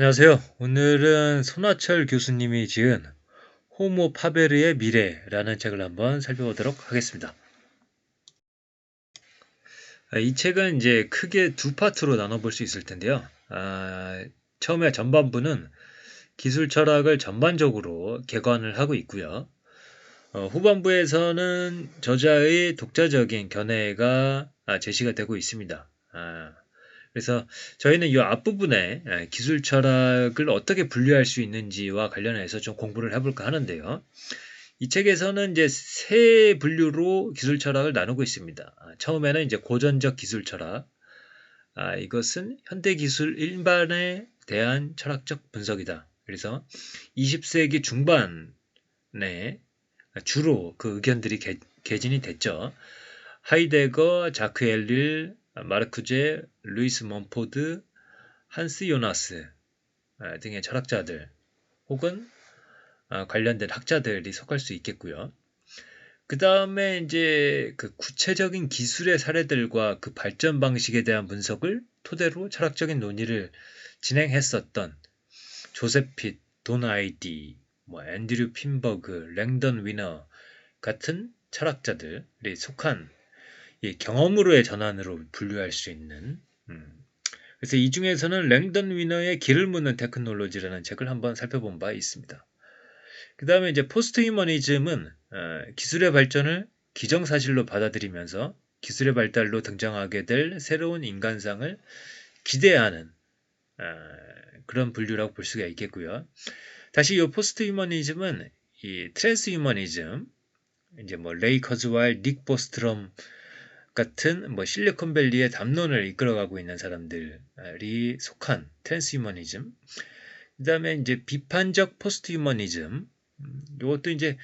안녕하세요. 오늘은 손아철 교수님이 지은 호모 파베르의 미래라는 책을 한번 살펴보도록 하겠습니다. 이 책은 이제 크게 두 파트로 나눠볼 수 있을 텐데요. 처음에 전반부는 기술 철학을 전반적으로 개관을 하고 있고요. 후반부에서는 저자의 독자적인 견해가 제시가 되고 있습니다. 그래서 저희는 이 앞부분에 기술 철학을 어떻게 분류할 수 있는지와 관련해서 좀 공부를 해볼까 하는데요. 이 책에서는 이제 세 분류로 기술 철학을 나누고 있습니다. 처음에는 이제 고전적 기술 철학. 이것은 현대 기술 일반에 대한 철학적 분석이다. 그래서 20세기 중반에 주로 그 의견들이 개진이 됐죠. 하이데거, 자크 엘릴, 마르크제, 루이스 몬포드, 한스 요나스 등의 철학자들 혹은 관련된 학자들이 속할 수 있겠고요. 그 다음에 이제 그 구체적인 기술의 사례들과 그 발전 방식에 대한 분석을 토대로 철학적인 논의를 진행했었던 조셉 핏, 돈 아이디, 앤드류 핀버그, 랭던 위너 같은 철학자들이 속한 이 경험으로의 전환으로 분류할 수 있는 그래서 이 중에서는 랭던 위너의 길을 묻는 테크놀로지라는 책을 한번 살펴본 바 있습니다. 그 다음에 이제 포스트 휴머니즘은 기술의 발전을 기정사실로 받아들이면서 기술의 발달로 등장하게 될 새로운 인간상을 기대하는 그런 분류라고 볼 수가 있겠고요. 다시 이 포스트 휴머니즘은 이 트랜스 휴머니즘, 이제 레이 커즈와일, 닉 보스트럼 같은 실리콘밸리의 담론을 이끌어가고 있는 사람들이 속한 트랜스휴머니즘, 그다음에 이제 비판적 포스트휴머니즘, 이것도 이제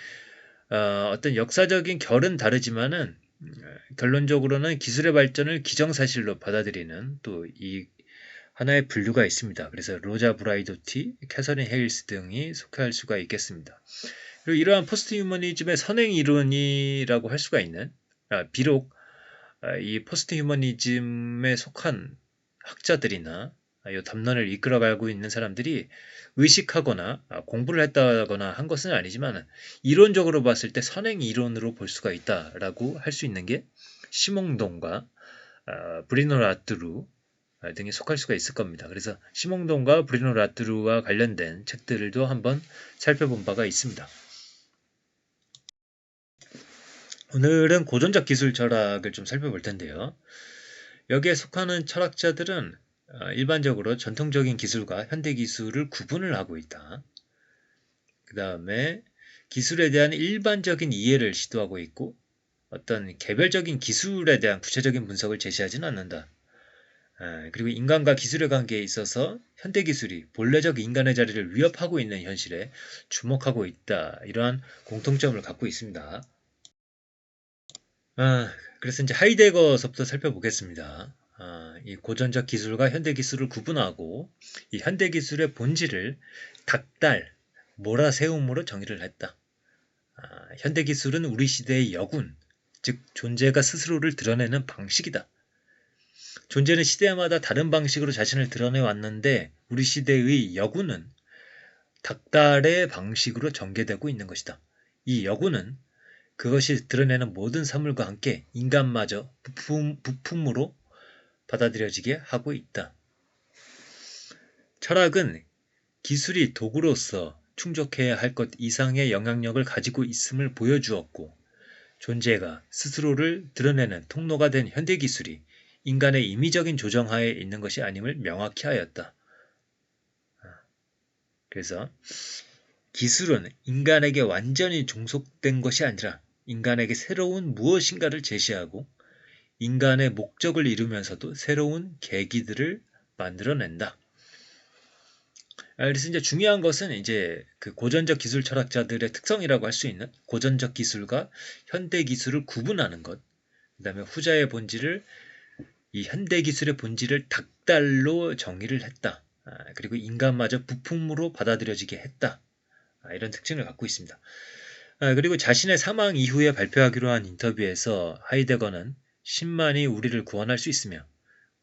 어떤 역사적인 결은 다르지만은 결론적으로는 기술의 발전을 기정사실로 받아들이는 또 이 하나의 분류가 있습니다. 그래서 로자 브라이도티, 캐서린 헤일스 등이 속할 수가 있겠습니다. 그리고 이러한 포스트휴머니즘의 선행 이론이라고 할 수가 있는 비록 이 포스트 휴머니즘에 속한 학자들이나 이 담론을 이끌어가고 있는 사람들이 의식하거나 공부를 했다거나 한 것은 아니지만 이론적으로 봤을 때 선행 이론으로 볼 수가 있다라고 할 수 있는 게 시몽동과 브리노 라뚜루 등이 속할 수가 있을 겁니다. 그래서 시몽동과 브리노 라뚜루와 관련된 책들도 한번 살펴본 바가 있습니다. 오늘은 고전적 기술 철학을 좀 살펴볼 텐데요. 여기에 속하는 철학자들은 일반적으로 전통적인 기술과 현대 기술을 구분을 하고 있다. 그 다음에 기술에 대한 일반적인 이해를 시도하고 있고 어떤 개별적인 기술에 대한 구체적인 분석을 제시하지는 않는다. 그리고 인간과 기술의 관계에 있어서 현대 기술이 본래적 인간의 자리를 위협하고 있는 현실에 주목하고 있다. 이러한 공통점을 갖고 있습니다. 그래서 이제 하이데거서부터 살펴보겠습니다. 이 고전적 기술과 현대 기술을 구분하고 이 현대 기술의 본질을 닥달, 몰아세움으로 정의를 했다. 현대 기술은 우리 시대의 여군, 즉 존재가 스스로를 드러내는 방식이다. 존재는 시대마다 다른 방식으로 자신을 드러내 왔는데 우리 시대의 여군은 닥달의 방식으로 전개되고 있는 것이다. 이 여군은 그것이 드러내는 모든 사물과 함께 인간마저 부품으로 받아들여지게 하고 있다. 철학은 기술이 도구로서 충족해야 할 것 이상의 영향력을 가지고 있음을 보여주었고 존재가 스스로를 드러내는 통로가 된 현대기술이 인간의 임의적인 조정하에 있는 것이 아님을 명확히 하였다. 그래서 기술은 인간에게 완전히 종속된 것이 아니라 인간에게 새로운 무엇인가를 제시하고 인간의 목적을 이루면서도 새로운 계기들을 만들어낸다. 그래서 이제 중요한 것은 이제 그 고전적 기술 철학자들의 특성이라고 할 수 있는 고전적 기술과 현대 기술을 구분하는 것. 그다음에 후자의 본질을 이 현대 기술의 본질을 닥달로 정의를 했다. 그리고 인간마저 부품으로 받아들여지게 했다. 이런 특징을 갖고 있습니다. 그리고 자신의 사망 이후에 발표하기로 한 인터뷰에서 하이데거는 신만이 우리를 구원할 수 있으며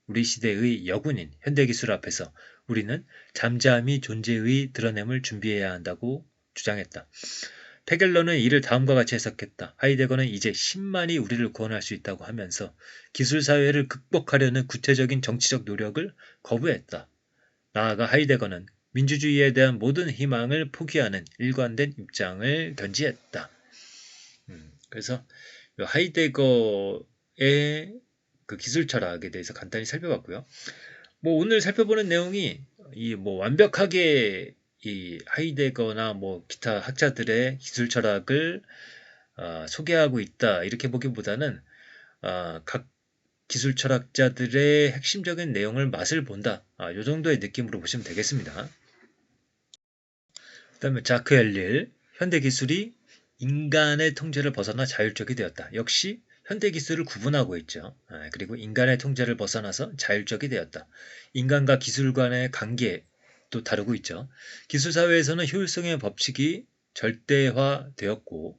우리 시대의 여군인 현대기술 앞에서 우리는 잠잠히 존재의 드러냄을 준비해야 한다고 주장했다. 페겔러는 이를 다음과 같이 해석했다. 하이데거는 이제 신만이 우리를 구원할 수 있다고 하면서 기술사회를 극복하려는 구체적인 정치적 노력을 거부했다. 나아가 하이데거는 민주주의에 대한 모든 희망을 포기하는 일관된 입장을 견지했다. 그래서 하이데거의 그 기술 철학에 대해서 간단히 살펴봤고요. 뭐 오늘 살펴보는 내용이 이 뭐 완벽하게 이 하이데거나 뭐 기타 학자들의 기술 철학을 소개하고 있다 이렇게 보기보다는 각 기술 철학자들의 핵심적인 내용을 맛을 본다. 이 정도의 느낌으로 보시면 되겠습니다. 그 다음에 자크 엘릴, 현대 기술이 인간의 통제를 벗어나 자율적이 되었다. 역시 현대 기술을 구분하고 있죠. 그리고 인간의 통제를 벗어나서 자율적이 되었다. 인간과 기술 간의 관계도 다루고 있죠. 기술 사회에서는 효율성의 법칙이 절대화되었고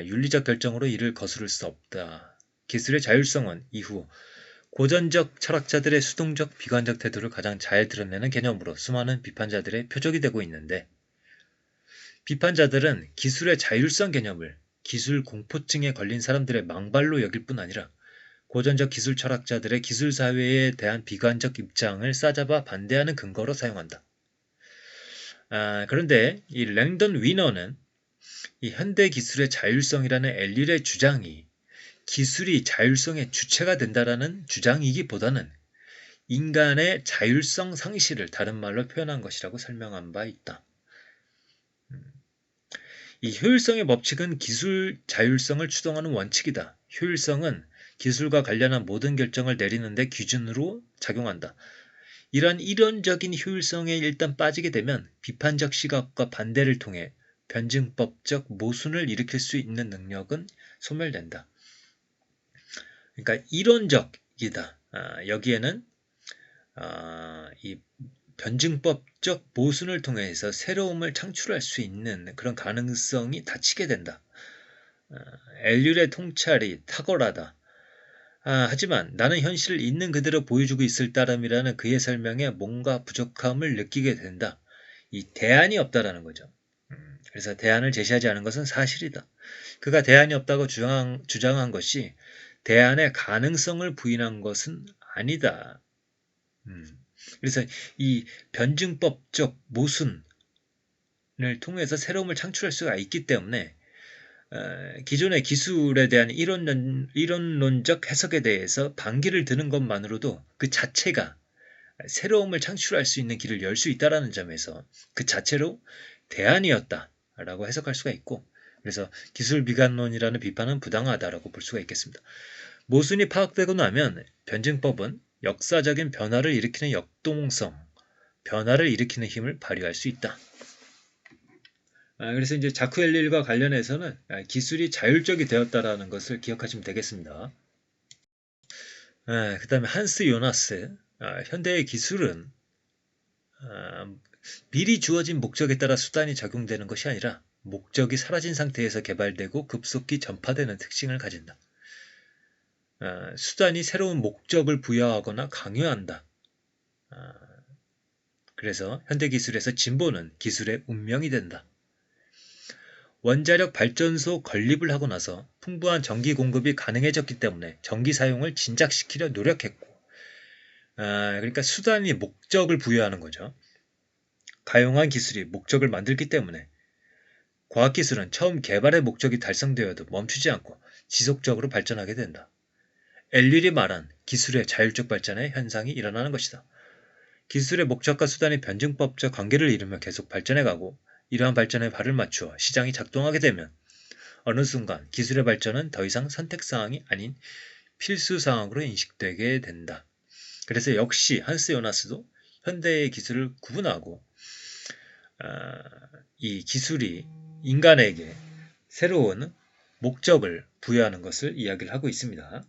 윤리적 결정으로 이를 거스를 수 없다. 기술의 자율성은 이후 고전적 철학자들의 수동적 비관적 태도를 가장 잘 드러내는 개념으로 수많은 비판자들의 표적이 되고 있는데, 비판자들은 기술의 자율성 개념을 기술 공포증에 걸린 사람들의 망발로 여길 뿐 아니라 고전적 기술 철학자들의 기술 사회에 대한 비관적 입장을 싸잡아 반대하는 근거로 사용한다. 그런데 이 랭던 위너는 이 현대 기술의 자율성이라는 엘릴의 주장이 기술이 자율성의 주체가 된다라는 주장이기보다는 인간의 자율성 상실을 다른 말로 표현한 것이라고 설명한 바 있다. 이 효율성의 법칙은 기술 자율성을 추동하는 원칙이다. 효율성은 기술과 관련한 모든 결정을 내리는데 기준으로 작용한다. 이러한 이론적인 효율성에 일단 빠지게 되면 비판적 시각과 반대를 통해 변증법적 모순을 일으킬 수 있는 능력은 소멸된다. 그러니까 이론적이다. 여기에는 이 변증법적 모순을 통해서 새로움을 창출할 수 있는 그런 가능성이 닫히게 된다. 엘률의 통찰이 탁월하다. 하지만 나는 현실을 있는 그대로 보여주고 있을 따름이라는 그의 설명에 뭔가 부족함을 느끼게 된다. 이 대안이 없다라는 거죠. 그래서 대안을 제시하지 않은 것은 사실이다. 그가 대안이 없다고 주장한 것이 대안의 가능성을 부인한 것은 아니다. 그래서 이 변증법적 모순을 통해서 새로움을 창출할 수가 있기 때문에 기존의 기술에 대한 이론론적 해석에 대해서 반기를 드는 것만으로도 그 자체가 새로움을 창출할 수 있는 길을 열 수 있다는 점에서 그 자체로 대안이었다라고 해석할 수가 있고, 그래서 기술 비관론이라는 비판은 부당하다라고 볼 수가 있겠습니다. 모순이 파악되고 나면 변증법은 역사적인 변화를 일으키는 역동성, 변화를 일으키는 힘을 발휘할 수 있다. 그래서 이제 자크 엘릴과 관련해서는 기술이 자율적이 되었다라는 것을 기억하시면 되겠습니다. 그 다음에 한스 요나스, 현대의 기술은 미리 주어진 목적에 따라 수단이 작용되는 것이 아니라 목적이 사라진 상태에서 개발되고 급속히 전파되는 특징을 가진다. 수단이 새로운 목적을 부여하거나 강요한다. 그래서 현대기술에서 진보는 기술의 운명이 된다. 원자력 발전소 건립을 하고 나서 풍부한 전기 공급이 가능해졌기 때문에 전기 사용을 진작시키려 노력했고, 그러니까 수단이 목적을 부여하는 거죠. 가용한 기술이 목적을 만들기 때문에 과학기술은 처음 개발의 목적이 달성되어도 멈추지 않고 지속적으로 발전하게 된다. 엘릴이 말한 기술의 자율적 발전의 현상이 일어나는 것이다. 기술의 목적과 수단이 변증법적 관계를 이루며 계속 발전해가고, 이러한 발전에 발을 맞추어 시장이 작동하게 되면 어느 순간 기술의 발전은 더 이상 선택사항이 아닌 필수사항으로 인식되게 된다. 그래서 역시 한스 요나스도 현대의 기술을 구분하고 이 기술이 인간에게 새로운 목적을 부여하는 것을 이야기를 하고 있습니다.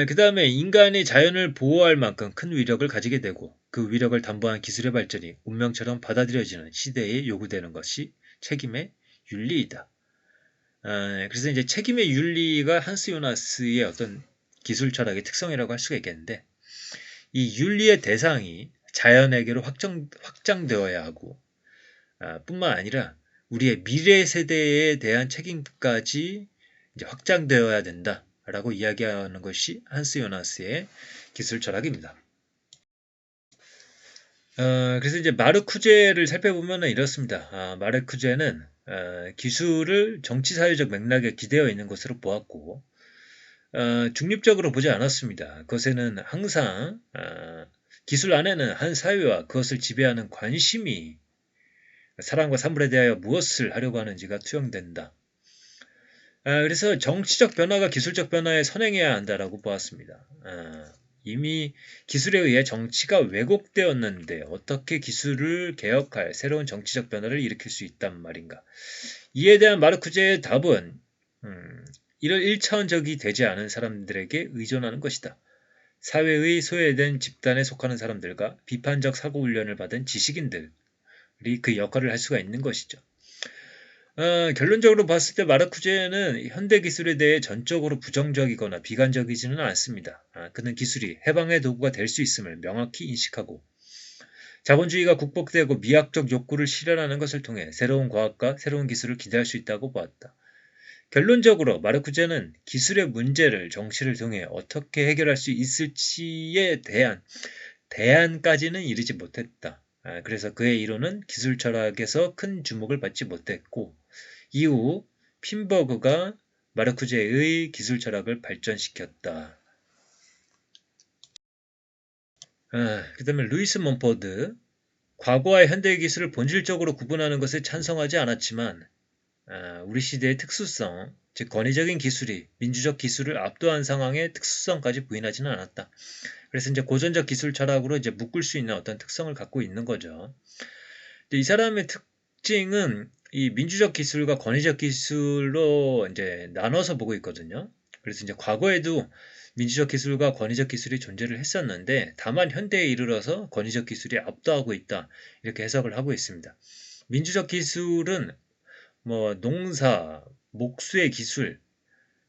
그 다음에 인간이 자연을 보호할 만큼 큰 위력을 가지게 되고 그 위력을 담보한 기술의 발전이 운명처럼 받아들여지는 시대에 요구되는 것이 책임의 윤리이다. 그래서 이제 책임의 윤리가 한스 요나스의 어떤 기술 철학의 특성이라고 할 수가 있겠는데, 이 윤리의 대상이 자연에게로 확장되어야 하고, 뿐만 아니라 우리의 미래 세대에 대한 책임까지 이제 확장되어야 된다라고 이야기하는 것이 한스 요나스의 기술 철학입니다. 그래서 이제 마르쿠제를 살펴보면 이렇습니다. 마르쿠제는 기술을 정치사회적 맥락에 기대어 있는 것으로 보았고, 중립적으로 보지 않았습니다. 그것에는 항상 기술 안에는 한 사회와 그것을 지배하는 관심이 사람과 사물에 대하여 무엇을 하려고 하는지가 투영된다. 그래서 정치적 변화가 기술적 변화에 선행해야 한다라고 보았습니다. 이미 기술에 의해 정치가 왜곡되었는데 어떻게 기술을 개혁할 새로운 정치적 변화를 일으킬 수 있단 말인가. 이에 대한 마르쿠제의 답은 이를 1차원적이 되지 않은 사람들에게 의존하는 것이다. 사회의 소외된 집단에 속하는 사람들과 비판적 사고 훈련을 받은 지식인들이 그 역할을 할 수가 있는 것이죠. 결론적으로 봤을 때 마르쿠제는 현대 기술에 대해 전적으로 부정적이거나 비관적이지는 않습니다. 그는 기술이 해방의 도구가 될 수 있음을 명확히 인식하고 자본주의가 국복되고 미학적 욕구를 실현하는 것을 통해 새로운 과학과 새로운 기술을 기대할 수 있다고 보았다. 결론적으로 마르쿠제는 기술의 문제를 정치를 통해 어떻게 해결할 수 있을지에 대한 대안까지는 이르지 못했다. 그래서 그의 이론은 기술 철학에서 큰 주목을 받지 못했고 이후 핀버그가 마르쿠제의 기술 철학을 발전시켰다. 그 다음에 루이스 몬포드, 과거와 현대의 기술을 본질적으로 구분하는 것을 찬성하지 않았지만 우리 시대의 특수성, 즉 권위적인 기술이 민주적 기술을 압도한 상황의 특수성까지 부인하지는 않았다. 그래서 이제 고전적 기술 철학으로 이제 묶을 수 있는 어떤 특성을 갖고 있는 거죠. 이 사람의 특징은 이 민주적 기술과 권위적 기술로 이제 나눠서 보고 있거든요. 그래서 이제 과거에도 민주적 기술과 권위적 기술이 존재를 했었는데 다만 현대에 이르러서 권위적 기술이 압도하고 있다. 이렇게 해석을 하고 있습니다. 민주적 기술은 뭐 농사, 목수의 기술,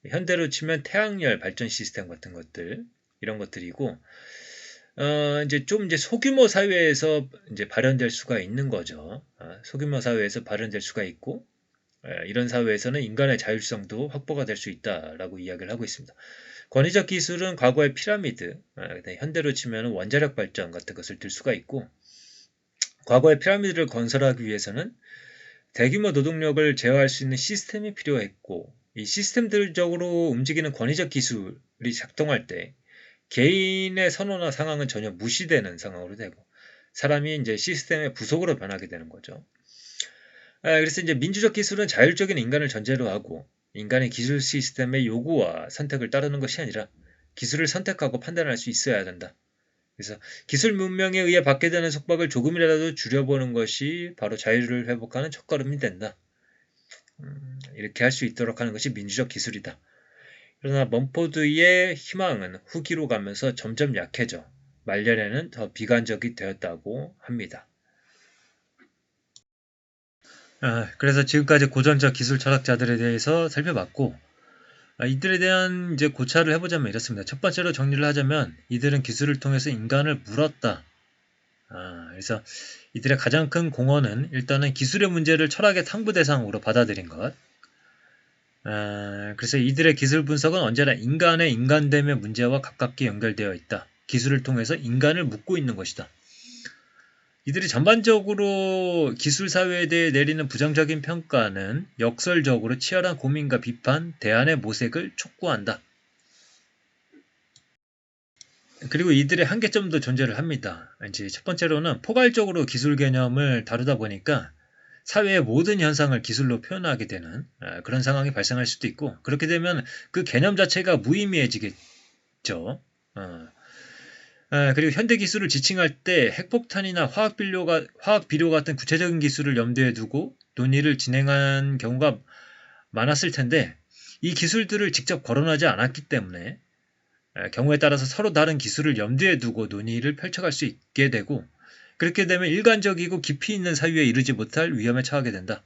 현대로 치면 태양열 발전 시스템 같은 것들 이런 것들이고 이제 소규모 사회에서 이제 발현될 수가 있는 거죠. 소규모 사회에서 발현될 수가 있고 이런 사회에서는 인간의 자율성도 확보가 될 수 있다라고 이야기를 하고 있습니다. 권위적 기술은 과거의 피라미드, 현대로 치면 원자력 발전 같은 것을 들 수가 있고 과거의 피라미드를 건설하기 위해서는 대규모 노동력을 제어할 수 있는 시스템이 필요했고 이 시스템들적으로 움직이는 권위적 기술이 작동할 때 개인의 선호나 상황은 전혀 무시되는 상황으로 되고 사람이 이제 시스템의 부속으로 변하게 되는 거죠. 그래서 이제 민주적 기술은 자율적인 인간을 전제로 하고 인간의 기술 시스템의 요구와 선택을 따르는 것이 아니라 기술을 선택하고 판단할 수 있어야 된다. 그래서 기술 문명에 의해 받게 되는 속박을 조금이라도 줄여보는 것이 바로 자유를 회복하는 첫걸음이 된다. 이렇게 할 수 있도록 하는 것이 민주적 기술이다. 그러나 멈포드의 희망은 후기로 가면서 점점 약해져 말년에는 더 비관적이 되었다고 합니다. 그래서 지금까지 고전적 기술 철학자들에 대해서 살펴봤고 이들에 대한 이제 고찰을 해보자면 이렇습니다. 첫 번째로 정리를 하자면 이들은 기술을 통해서 인간을 물었다. 그래서 이들의 가장 큰 공헌은 일단은 기술의 문제를 철학의 탐구 대상으로 받아들인 것. 그래서 이들의 기술 분석은 언제나 인간의 인간됨의 문제와 가깝게 연결되어 있다. 기술을 통해서 인간을 묻고 있는 것이다. 이들이 전반적으로 기술 사회에 대해 내리는 부정적인 평가는 역설적으로 치열한 고민과 비판, 대안의 모색을 촉구한다. 그리고 이들의 한계점도 존재를 합니다. 이제 첫 번째로는 포괄적으로 기술 개념을 다루다 보니까 사회의 모든 현상을 기술로 표현하게 되는 그런 상황이 발생할 수도 있고 그렇게 되면 그 개념 자체가 무의미해지겠죠. 그리고 현대 기술을 지칭할 때 핵폭탄이나 화학비료 같은 구체적인 기술을 염두에 두고 논의를 진행한 경우가 많았을 텐데 이 기술들을 직접 거론하지 않았기 때문에 경우에 따라서 서로 다른 기술을 염두에 두고 논의를 펼쳐갈 수 있게 되고 그렇게 되면 일관적이고 깊이 있는 사유에 이르지 못할 위험에 처하게 된다.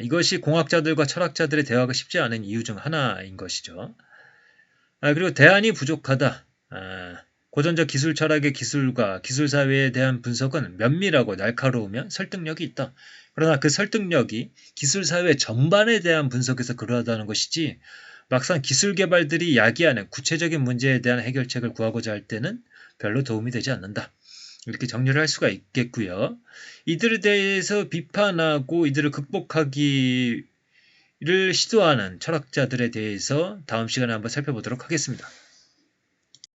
이것이 공학자들과 철학자들의 대화가 쉽지 않은 이유 중 하나인 것이죠. 그리고 대안이 부족하다. 고전적 기술 철학의 기술과 기술 사회에 대한 분석은 면밀하고 날카로우며 설득력이 있다. 그러나 그 설득력이 기술 사회 전반에 대한 분석에서 그러하다는 것이지 막상 기술 개발들이 야기하는 구체적인 문제에 대한 해결책을 구하고자 할 때는 별로 도움이 되지 않는다. 이렇게 정리를 할 수가 있겠고요. 이들에 대해서 비판하고 이들을 극복하기를 시도하는 철학자들에 대해서 다음 시간에 한번 살펴보도록 하겠습니다.